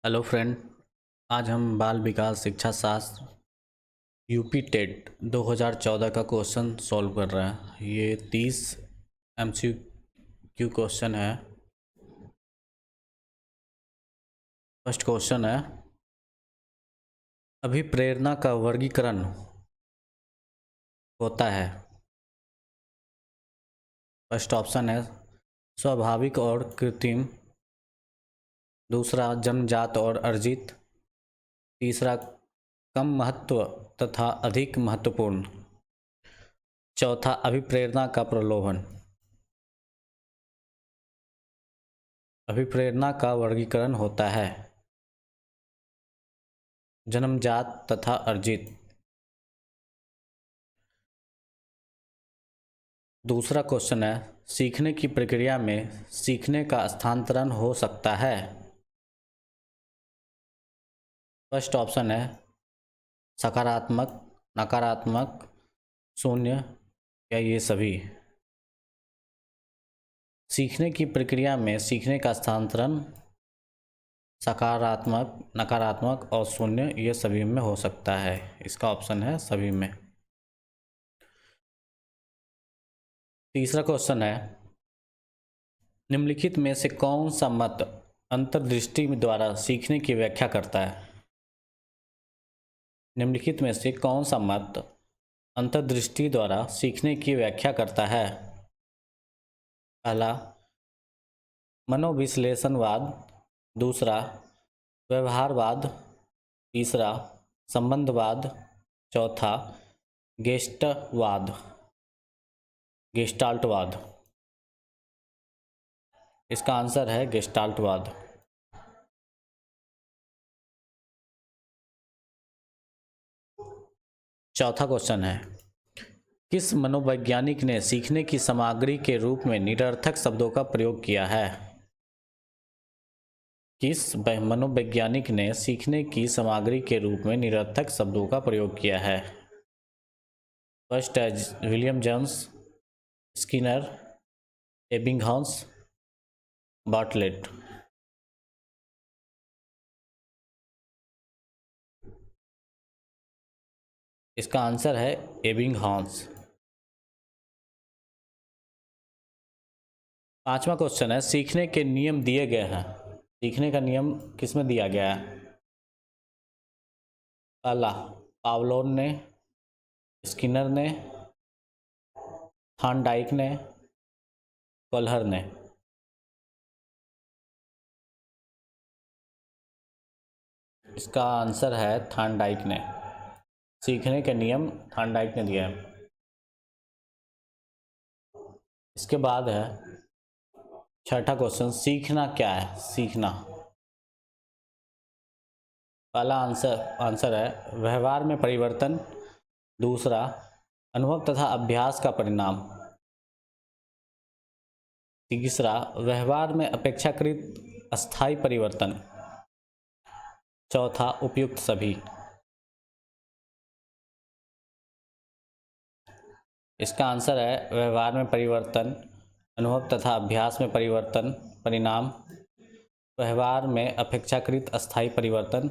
Hello friend. आज हम बाल विकास शिक्षा शास्त्र यूपी टेट 2014 का क्वेश्चन सॉल्व कर रहे हैं। ये 30 एमसीक्यू क्वेश्चन है। फर्स्ट क्वेश्चन है, अभिप्रेरणा का वर्गीकरण होता है। फर्स्ट ऑप्शन है स्वाभाविक और कृत्रिम, दूसरा जन्मजात और अर्जित, तीसरा कम महत्व तथा अधिक महत्वपूर्ण, चौथा अभिप्रेरणा का प्रलोभन। अभिप्रेरणा का वर्गीकरण होता है जन्मजात तथा अर्जित। दूसरा क्वेश्चन है, सीखने की प्रक्रिया में सीखने का स्थानांतरण हो सकता है। फर्स्ट ऑप्शन है सकारात्मक, नकारात्मक, शून्य या ये सभी। सीखने की प्रक्रिया में सीखने का स्थानांतरण सकारात्मक, नकारात्मक और शून्य ये सभी में हो सकता है। इसका ऑप्शन है सभी में। तीसरा क्वेश्चन है, निम्नलिखित में से कौन सा मत अंतर्दृष्टि द्वारा सीखने की व्याख्या करता है। निम्नलिखित में से कौन सा मत अंतर्दृष्टि द्वारा सीखने की व्याख्या करता है। पहला मनोविश्लेषणवाद, दूसरा व्यवहारवाद, तीसरा संबंधवाद, चौथा गेस्टाल्टवाद। इसका आंसर है गेस्टाल्टवाद। चौथा क्वेश्चन है, किस मनोवैज्ञानिक ने सीखने की सामग्री के रूप में निरर्थक शब्दों का प्रयोग किया है। किस मनोवैज्ञानिक ने सीखने की सामग्री के रूप में निरर्थक शब्दों का प्रयोग किया है। फर्स्ट है William James, Skinner, Ebbinghaus, Bartlett. इसका आंसर है एबिंगहॉस। पांचवा क्वेश्चन है, सीखने के नियम दिए गए हैं। सीखने का नियम किसमें दिया गया है। पहला पावलोव ने, स्किनर ने, थॉर्नडाइक ने, कोल्हर ने। इसका आंसर है थॉर्नडाइक ने। सीखने के नियम थॉर्नडाइक ने दिए हैं। इसके बाद है छठा क्वेश्चन, सीखना क्या है। सीखना, पहला आंसर है व्यवहार में परिवर्तन, दूसरा अनुभव तथा अभ्यास का परिणाम, तीसरा व्यवहार में अपेक्षाकृत अस्थायी परिवर्तन, चौथा उपयुक्त सभी। इसका आंसर है व्यवहार में परिवर्तन, अनुभव तथा अभ्यास में परिवर्तन, परिणाम व्यवहार में अपेक्षाकृत अस्थायी परिवर्तन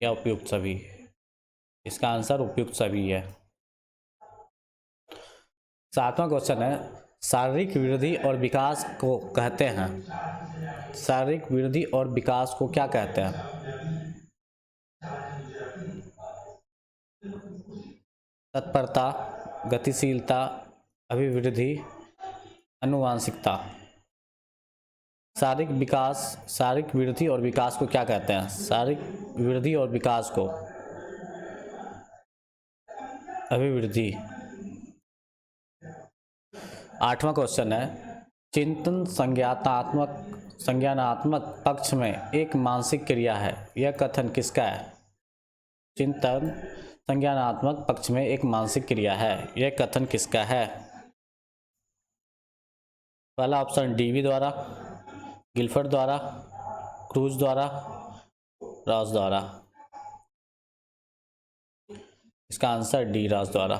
या उपयुक्त सभी। इसका आंसर उपयुक्त सभी है। सातवां क्वेश्चन है, शारीरिक वृद्धि और विकास को कहते हैं। शारीरिक वृद्धि और विकास को क्या कहते हैं। तत्परता, गतिशीलता, अभिवृद्धि, आनुवांशिकता। शारीरिक वृद्धि और विकास को क्या कहते हैं। शारीरिक वृद्धि और विकास को अभिवृद्धि। आठवां क्वेश्चन है, चिंतन संज्ञानात्मक पक्ष में एक मानसिक क्रिया है। यह कथन किसका है। चिंतन संज्ञानात्मक पक्ष में एक मानसिक क्रिया है, यह कथन किसका है। पहला ऑप्शन डीवी द्वारा, गिलफर्ड द्वारा, क्रूज द्वारा, रॉस द्वारा। इसका आंसर डी, रॉस द्वारा।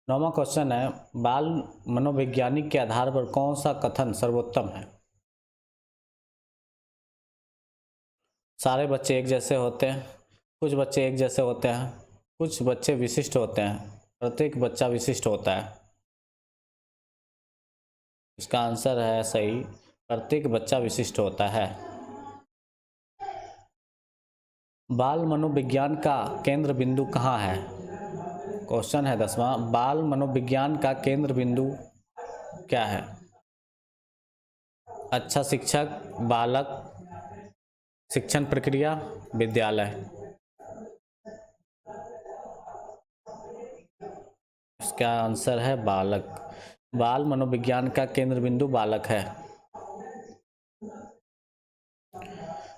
नौवां क्वेश्चन है, बाल मनोवैज्ञानिक के आधार पर कौन सा कथन सर्वोत्तम है। सारे बच्चे एक जैसे होते हैं, कुछ बच्चे एक जैसे होते हैं, कुछ बच्चे विशिष्ट होते हैं, प्रत्येक बच्चा विशिष्ट होता है। इसका आंसर है सही, प्रत्येक बच्चा विशिष्ट होता है। बाल मनोविज्ञान का केंद्र बिंदु कहाँ है? क्वेश्चन है 10वां, बाल मनोविज्ञान का केंद्र बिंदु क्या है? अच्छा शिक्षक, बालक, शिक्षण प्रक्रिया, विद्यालय। इसका आंसर है बालक। बाल मनोविज्ञान का केंद्र बिंदु बालक है।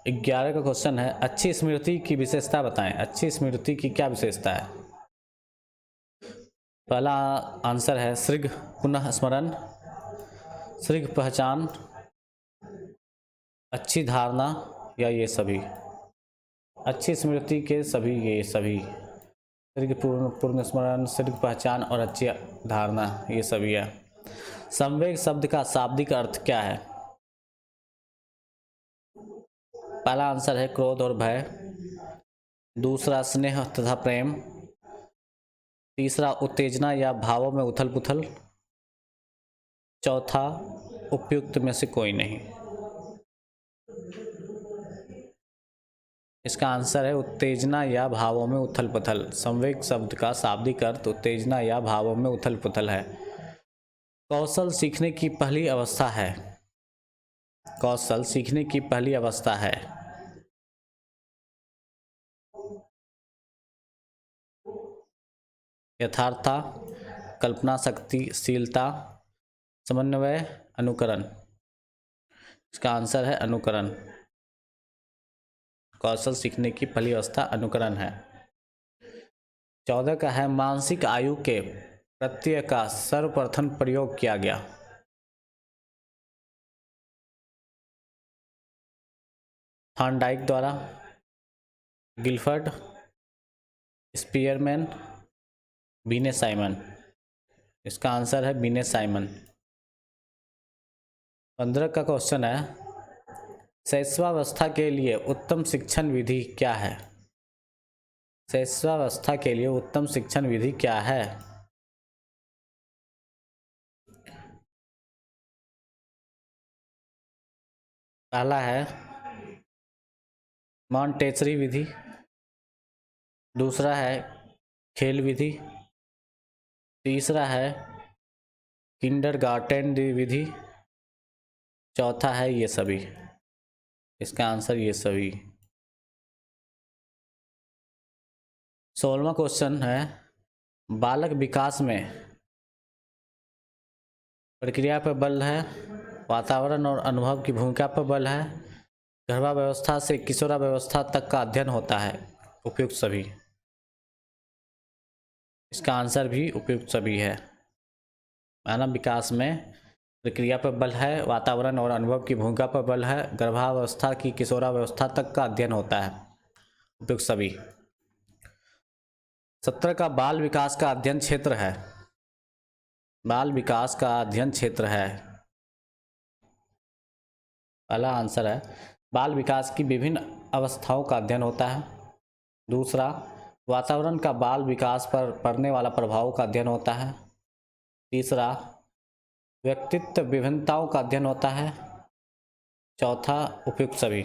11 का क्वेश्चन है, अच्छी स्मृति की विशेषता बताएं। अच्छी स्मृति की क्या विशेषता है? पहला आंसर है शीघ्र पुनः स्मरण, शीघ्र पहचान, अच्छी धारणा या ये सभी। अच्छी स्मृति के सभी, ये सभी, शीघ्र पूर्ण स्मरण, शीघ्र पहचान और अच्छी धारणा, ये सभी है। संवेग शब्द का शाब्दिक अर्थ क्या है? पहला आंसर है क्रोध और भय, दूसरा स्नेह तथा प्रेम, तीसरा उत्तेजना या भावों में उथल पुथल, चौथा उपयुक्त में से कोई नहीं। इसका आंसर है उत्तेजना या भावों में उथल पुथल। संवेग शब्द का शाब्दिक अर्थ उत्तेजना या भावों में उथल पुथल है। कौशल सीखने की पहली अवस्था है। कौशल सीखने की पहली अवस्था है। यथार्थता, कल्पना शक्तिशीलता, समन्वय, अनुकरण। इसका आंसर है अनुकरण। कौशल सीखने की पहली अवस्था अनुकरण है। 14 का है, मानसिक आयु के प्रत्यय का सर्वप्रथम प्रयोग किया गया। थॉर्नडाइक द्वारा, गिलफर्ड, स्पीयरमैन, बीने साइमन। इसका आंसर है बीने साइमन। 15 का क्वेश्चन है, शैशवावस्था के लिए उत्तम शिक्षण विधि क्या है? शैशवावस्था के लिए उत्तम शिक्षण विधि क्या है? पहला है मॉन्टेसरी विधि, दूसरा है खेल विधि, तीसरा है किंडरगार्टन विधि, चौथा है ये सभी। इसका आंसर ये सभी। 16वां क्वेश्चन है, बालक विकास में प्रक्रिया पर बल है, वातावरण और अनुभव की भूमिका पर बल है, गर्भावस्था से किशोरावस्था तक का अध्ययन होता है, उपयुक्त सभी। इसका आंसर भी उपयुक्त सभी है। मानव विकास में प्रक्रिया पर बल है, वातावरण और अनुभव की भूमिका पर बल है, गर्भावस्था की किशोरावस्था तक का अध्ययन होता है, उपयुक्त सभी। 17 का बाल विकास का अध्ययन क्षेत्र है। बाल विकास का अध्ययन क्षेत्र है। पहला आंसर है बाल विकास की विभिन्न अवस्थाओं का अध्ययन होता है, दूसरा वातावरण का बाल विकास पर पड़ने वाला प्रभाव का अध्ययन होता है, तीसरा व्यक्तित्व विभिन्नताओं का अध्ययन होता है, चौथा उपयुक्त सभी।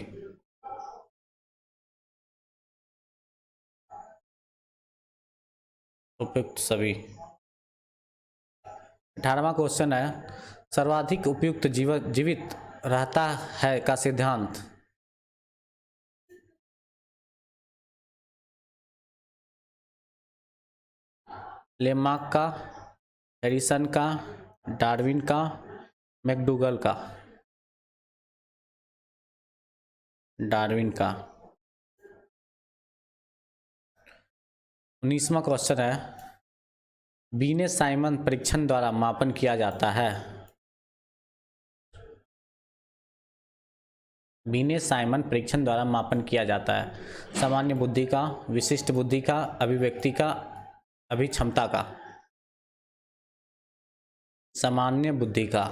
उपयुक्त सभी। 18वां क्वेश्चन है, सर्वाधिक उपयुक्त जीवित रहता है का सिद्धांत। लेमार्क का, हैरिसन का, डार्विन का, मैकडूगल का। डार्विन का। 19वां क्वेश्चन है, बीने साइमन परीक्षण द्वारा मापन किया जाता है। बीने साइमन परीक्षण द्वारा मापन किया जाता है सामान्य बुद्धि का, विशिष्ट बुद्धि का, अभिव्यक्ति का, अभिक्षमता का। सामान्य बुद्धि का।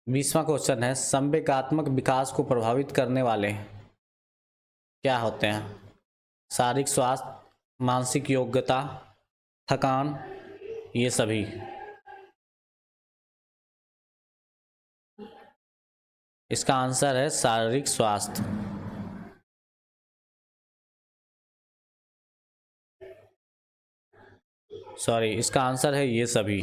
20वां क्वेश्चन है, संवेगात्मक विकास को प्रभावित करने वाले क्या होते हैं? शारीरिक स्वास्थ्य, मानसिक योग्यता, थकान, ये सभी। इसका आंसर है शारीरिक स्वास्थ्य। सॉरी, इसका आंसर है ये सभी।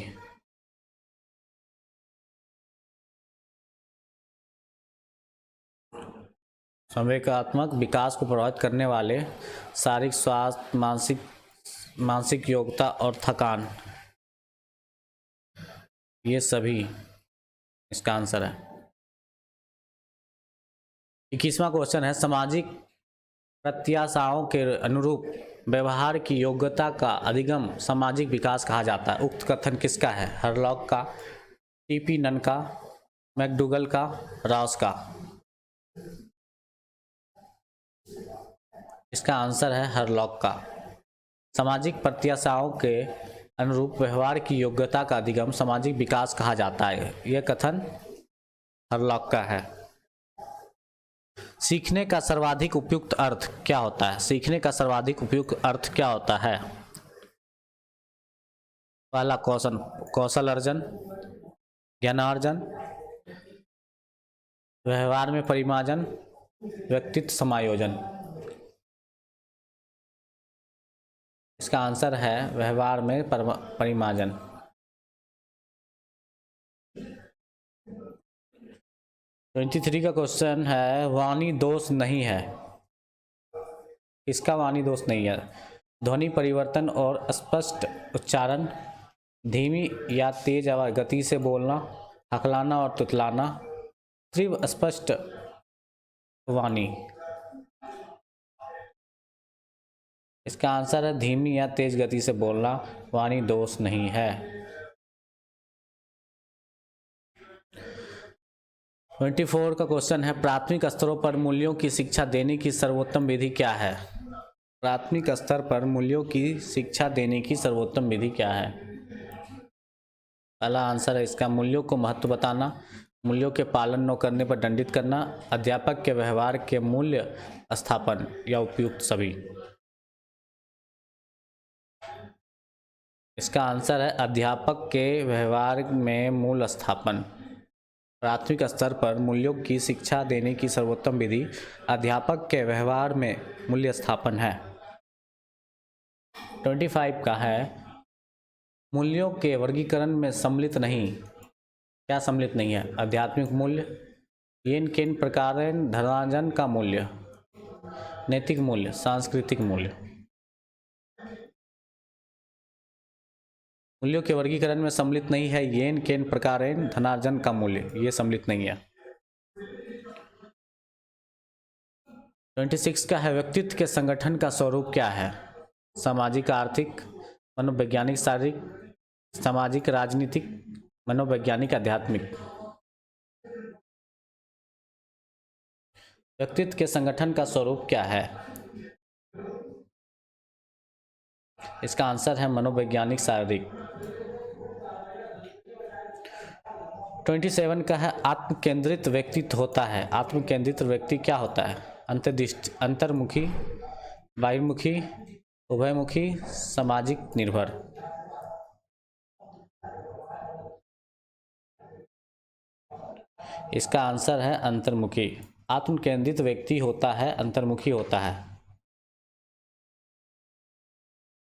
संवेगात्मक विकास को प्रभावित करने वाले शारीरिक स्वास्थ्य, मानसिक योग्यता और थकान, ये सभी इसका आंसर है। 21वां क्वेश्चन है, सामाजिक प्रत्याशाओं के अनुरूप व्यवहार की योग्यता का अधिगम सामाजिक विकास कहा जाता है। उक्त कथन किसका है? हरलॉक का, टीपी नन का, मैकडूगल का, राउस का। इसका आंसर है हरलॉक का। सामाजिक प्रत्याशाओं के अनुरूप व्यवहार की योग्यता का अधिगम सामाजिक विकास कहा जाता है। यह कथन हरलॉक का है। सीखने का सर्वाधिक उपयुक्त अर्थ क्या होता है? सीखने का सर्वाधिक उपयुक्त अर्थ क्या होता है? पहला कौशल अर्जन, ज्ञानार्जन, व्यवहार में परिमार्जन, व्यक्तित्व समायोजन। इसका आंसर है व्यवहार में परिमार्जन। 23 का क्वेश्चन है, वाणी दोष नहीं है। इसका वाणी दोष नहीं है? ध्वनि परिवर्तन और स्पष्ट उच्चारण, धीमी या तेज गति से बोलना, हकलाना और तुतलाना, तीव्र स्पष्ट वाणी। इसका आंसर है धीमी या तेज गति से बोलना वाणी दोष नहीं है। 24 का क्वेश्चन है, प्राथमिक स्तरों पर मूल्यों की शिक्षा देने की सर्वोत्तम विधि क्या है? प्राथमिक स्तर पर मूल्यों की शिक्षा देने की सर्वोत्तम विधि क्या है? पहला आंसर है इसका मूल्यों को महत्व बताना, मूल्यों के पालन न करने पर दंडित करना, अध्यापक के व्यवहार के मूल्य स्थापन या उपयुक्त सभी। इसका आंसर है अध्यापक के व्यवहार में मूल स्थापन। प्राथमिक स्तर पर मूल्यों की शिक्षा देने की सर्वोत्तम विधि अध्यापक के व्यवहार में मूल्य स्थापन है। 25 का है, मूल्यों के वर्गीकरण में सम्मिलित नहीं। क्या सम्मिलित नहीं है? आध्यात्मिक मूल्य, येन केन प्रकार धनार्जन का मूल्य, नैतिक मूल्य, सांस्कृतिक मूल्य। मूल्यों के वर्गीकरण में सम्मिलित नहीं है येन केन प्रकार धनार्जन का मूल्य, ये सम्मिलित नहीं है। 26 का है, व्यक्तित्व के संगठन का स्वरूप क्या है? सामाजिक, आर्थिक, मनोवैज्ञानिक, शारीरिक, सामाजिक, राजनीतिक, मनोवैज्ञानिक, आध्यात्मिक। व्यक्तित्व के संगठन का स्वरूप क्या है? इसका आंसर है मनोवैज्ञानिक, शारीरिक। 27 का है, आत्म केंद्रित व्यक्तित्व होता है। आत्म केंद्रित व्यक्ति क्या होता है? अंतर्दृष्टि, अंतर्मुखी, बाह्यमुखी, उभयमुखी, सामाजिक निर्भर। इसका आंसर है अंतर्मुखी। आत्म केंद्रित व्यक्ति होता है अंतर्मुखी होता है।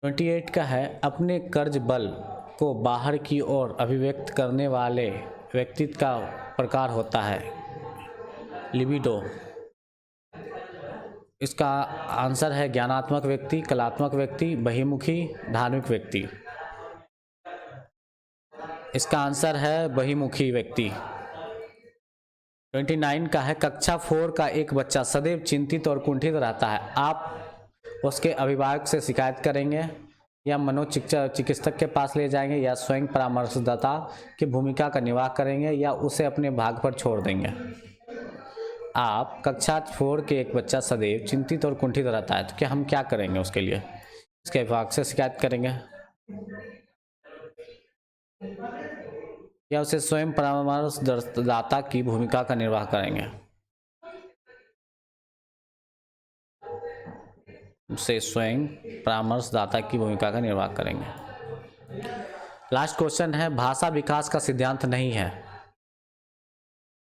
28 का है, अपने कर्ज बल को बाहर की ओर अभिव्यक्त करने वाले व्यक्तित्व का प्रकार होता है लिबिडो। इसका आंसर है ज्ञानात्मक व्यक्ति, कलात्मक व्यक्ति, बहिमुखी, धार्मिक व्यक्ति। इसका आंसर है बहिमुखी व्यक्ति। 29 का है, कक्षा 4 का एक बच्चा सदैव चिंतित और कुंठित रहता है। आप उसके अभिभावक से शिकायत करेंगे या मनोचिकित्सक के पास ले जाएंगे या स्वयं परामर्शदाता की भूमिका का निर्वाह करेंगे या उसे अपने भाग पर छोड़ देंगे? आप कक्षा 4 के एक बच्चा सदैव चिंतित और कुंठित रहता है तो क्या हम क्या करेंगे उसके लिए? उसके अभिभावक से शिकायत करेंगे। या उसे स्वयं परामर्शदाता की भूमिका का निर्वाह करेंगे? उसे स्वयं परामर्शदाता की भूमिका का निर्वाह करेंगे। लास्ट क्वेश्चन है, भाषा विकास का सिद्धांत नहीं है,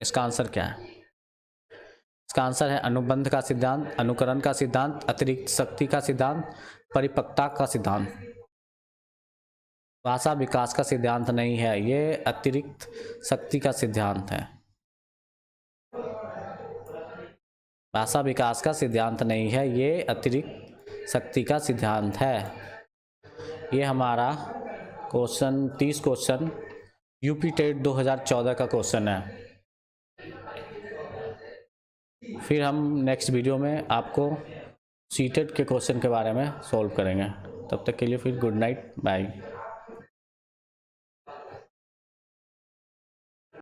इसका आंसर क्या है? इसका आंसर है अनुबंध का सिद्धांत, अनुकरण का सिद्धांत, अतिरिक्त शक्ति का सिद्धांत, परिपक्वता का सिद्धांत। भाषा विकास का सिद्धांत नहीं है, ये अतिरिक्त शक्ति का सिद्धांत है। भाषा विकास का सिद्धांत नहीं है, ये अतिरिक्त शक्ति का सिद्धांत है। ये हमारा क्वेश्चन 30 क्वेश्चन यूपी टेट 2014 का क्वेश्चन है। फिर हम नेक्स्ट वीडियो में आपको सीटेट के क्वेश्चन के बारे में सॉल्व करेंगे। तब तक के लिए फिर गुड नाइट, बाय।